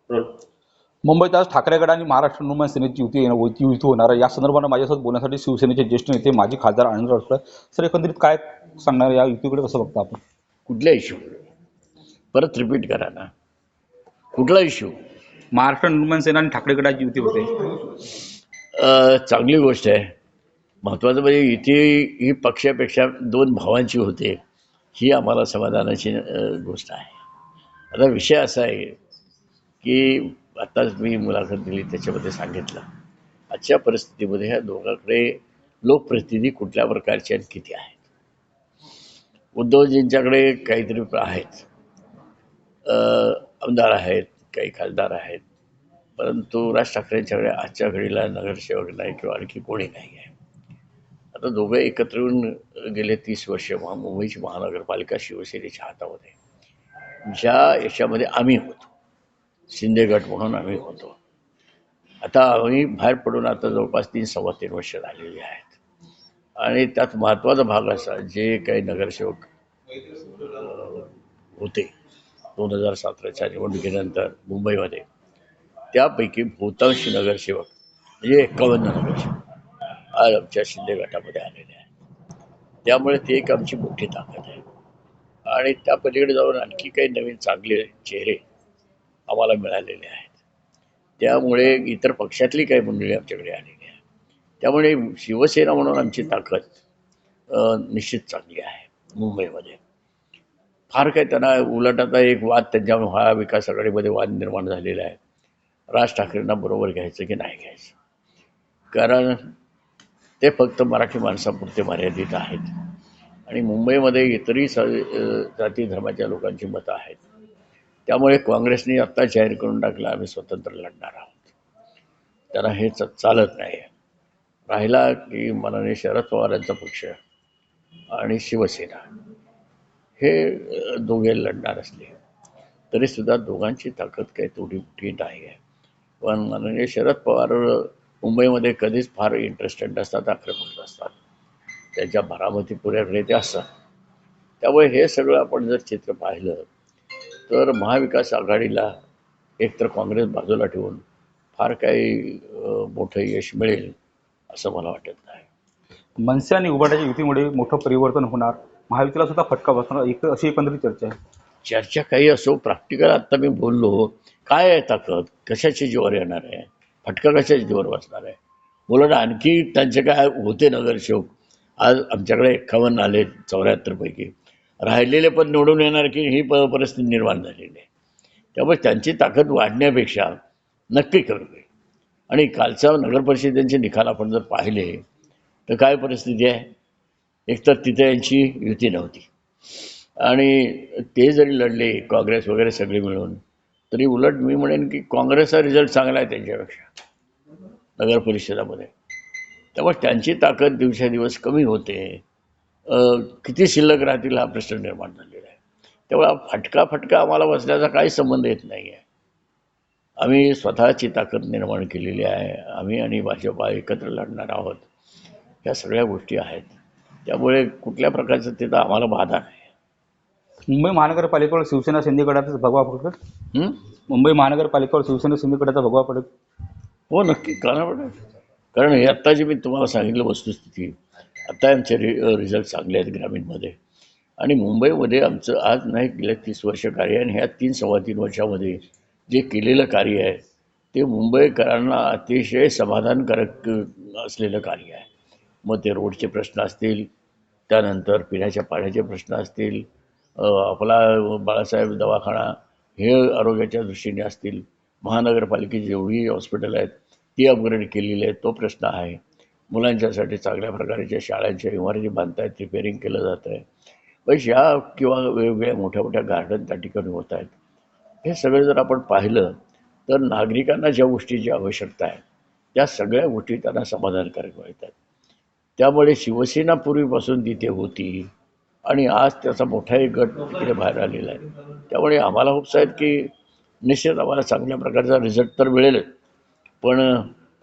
मुंबईत आज ठाकरे गट आणि महाराष्ट्र नवनिर्माण सेनेची युती होणार आहे. या संदर्भात माझ्यासोबत बोलण्यासाठी शिवसेनेचे ज्येष्ठ नेते माजी खासदार आनंद राऊत. सर, एकंदरीत काय सांगणार या युतीकडे, कसं बघता आपण? कुठला इश्यू परत रिपीट करा ना, कुठला इश्यू? महाराष्ट्र नवनिर्माण सेना आणि ठाकरे गटाची युती होते. चांगली गोष्ट आहे. महत्त्वाचं म्हणजे युती ही पक्षापेक्षा दोन भावांची होते, ही आम्हाला समाधानाची गोष्ट आहे. आता विषय असा आहे की आत्ताच मी मुलाखत दिली त्याच्यामध्ये सांगितलं, आजच्या परिस्थितीमध्ये ह्या दोघांकडे लोकप्रतिनिधी कुठल्या प्रकारचे आणि किती आहेत. उद्धवजींच्याकडे काहीतरी आहेत, आमदार आहेत, काही खासदार आहेत, परंतु राज ठाकरेंच्याकडे आजच्या घडीला नगरसेवक नाही किंवा आणखी कोणी नाही आहे. आता दोघे एकत्र येऊन गेले 30 वर्ष मुंबईची महानगरपालिका शिवसेनेच्या हातामध्ये, ज्या याच्यामध्ये आम्ही होतो, शिंदे गट म्हणून आम्ही होतो. आता आम्ही बाहेर पडून आता जवळपास 3-3.25 वर्ष झालेली आहेत. आणि त्यात महत्त्वाचा भाग असा, जे काही नगरसेवक होते 2017च्या निवडणुकीनंतर मुंबईमध्ये, त्यापैकी बहुतांशी नगरसेवक म्हणजे 51 नगरसेवक आज आमच्या शिंदे गटामध्ये आलेले आहेत. त्यामुळे ती एक आमची मोठी ताकद आहे. आणि त्या पलीकडे जाऊन आणखी काही नवीन चांगले चेहरे आम्हाला मिळालेले आहेत. त्यामुळे इतर पक्षातली काही मंडळी आमच्याकडे आलेली आहे. त्यामुळे शिवसेना म्हणून आमची ताकद निश्चित चांगली आहे. मुंबईमध्ये फार काही त्यांना उलट आता एक वाद त्यांच्या महाविकास आघाडीमध्ये वाद निर्माण झालेला आहे, राज ठाकरेंना बरोबर घ्यायचं की नाही घ्यायचं. कारण ते फक्त मराठी माणसापुरते मर्यादित आहेत आणि मुंबईमध्ये इतरही जाती धर्माच्या लोकांची मतं आहेत. त्यामुळे काँग्रेसने आत्ता जाहीर करून टाकलं, आम्ही स्वतंत्र लढणार आहोत. त्यांना हे चालत नाही. राहिला की माननीय शरद पवारांचा पक्ष आणि शिवसेना हे दोघे लढणार असले तरीसुद्धा दोघांची ताकद काही तेवढी मोठी नाही आहे. पण माननीय शरद पवार मुंबईमध्ये कधीच फार इंटरेस्टेड नसतात, आक्रमक असतात, त्यांच्या भरामती पुऱ्याकडे ते असतात. त्यामुळे हे सगळं आपण जर चित्र पाहिलं तर महाविकास आघाडीला एकतर काँग्रेस बाजूला ठेवून फार काही मोठं यश मिळेल असं मला वाटत नाही. मनसे आणि उभाटाच्या युतीमुळे मोठं परिवर्तन होणार, महायुतीला सुद्धा फटका बसणार, अशी एकंदरीत चर्चा आहे. चर्चा काही असो, प्रॅक्टिकल आत्ता मी बोललो, काय आहे ताकद, कशाची जोर येणार आहे, फटका कशाची जोर बसणार आहे. उलट आणखी त्यांचे काय होते नगरसेवक, आज आमच्याकडे 51 आले 74 पैकी, राहिलेले पण निवडून येणार की ही परिस्थिती निर्माण झालेली आहे. त्यामुळे त्यांची ताकद वाढण्यापेक्षा नक्की कमी होईल. आणि कालचा नगरपरिषदेचे निकाल आपण जर पाहिले तर काय परिस्थिती आहे, एकतर तिथे यांची युती नव्हती आणि ते जरी लढले काँग्रेस वगैरे सगळे मिळून, तरी उलट मी म्हणेन की काँग्रेसचा रिझल्ट चांगला आहे त्यांच्यापेक्षा नगर परिषदामध्ये. त्यामुळे त्यांची ताकद दिवसेंदिवस कमी होते. किती शिल्लक राहतील हा प्रश्न निर्माण झालेला आहे. त्यामुळे फटका आम्हाला बसण्याचा काही संबंध येत नाही आहे. आम्ही स्वतःची ताकद निर्माण केलेली आहे. आम्ही आणि भाजपा एकत्र लढणार आहोत. ह्या सगळ्या गोष्टी आहेत. त्यामुळे कुठल्या प्रकारचं तिथं आम्हाला बाधा नाही. मुंबई महानगरपालिकेवर शिवसेना शिंदे गटाचा भगवा पडेल. मुंबई महानगरपालिकेवर शिवसेना शिंदे गटाचा भगवा पडेल. हो, नक्की पडेल. कारण हे आत्ता जे मी तुम्हाला सांगितलं वस्तुस्थिती, आत्ता आमचे रिझल्ट चांगले आहेत ग्रामीणमध्ये. आणि मुंबईमध्ये आमचं आज नाही गेल्या 30 वर्ष कार्य आहे. आणि ह्या 3-3.25 वर्षामध्ये जे केलेलं कार्य आहे ते मुंबईकरांना अतिशय समाधानकारक असलेलं कार्य आहे. मग ते रोडचे प्रश्न असतील, त्यानंतर पिण्याच्या पाण्याचे प्रश्न असतील, आपला बाळासाहेब दवाखाना हे आरोग्याच्या दृष्टीने असतील, महानगरपालिकेची जेवढी हॉस्पिटल आहेत ती अपग्रेड केलेली आहेत, तो प्रश्न आहे. मुलांच्यासाठी चांगल्या प्रकारच्या शाळांच्या इमारती बांधतायत, रिपेअरिंग केलं जातं आहे. बस ह्या किंवा वेगवेगळ्या मोठ्या मोठ्या गार्डन त्या ठिकाणी होत आहेत. हे सगळं जर आपण पाहिलं तर नागरिकांना ज्या गोष्टीची आवश्यकता आहे त्या सगळ्या गोष्टी त्यांना समाधानकारक मिळतात. त्यामुळे शिवसेना पूर्वीपासून तिथे होती आणि आज त्याचा मोठा एक गट तिकडे बाहेर आलेला आहे. त्यामुळे आम्हाला होप्स आहेत की निश्चित आम्हाला चांगल्या प्रकारचा रिझल्ट तर मिळेल, पण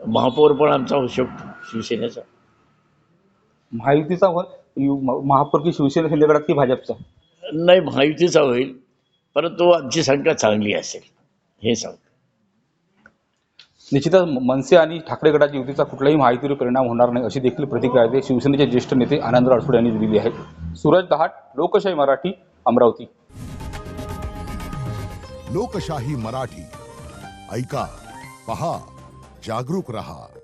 महापौर पण आमचा होऊ शकतो शिवसेनेचा. महायुतीचा महापौर की शिवसेना शिंदे गटात की भाजपचा? नाही, महायुतीचा होईल, परंतु आमची संख्या चांगली असेल हे सांगतो. निश्चितच मनसे आणि ठाकरे गटाच्या युतीचा कुठलाही महायुतीवर परिणाम होणार नाही अशी देखील प्रतिक्रिया आहे शिवसेनेचे ज्येष्ठ नेते आनंद राठोड यांनी दिलेली आहे. सूरज दहाट, लोकशाही मराठी, अमरावती. लोकशाही मराठी ऐका, पहा, जागरूक रहा.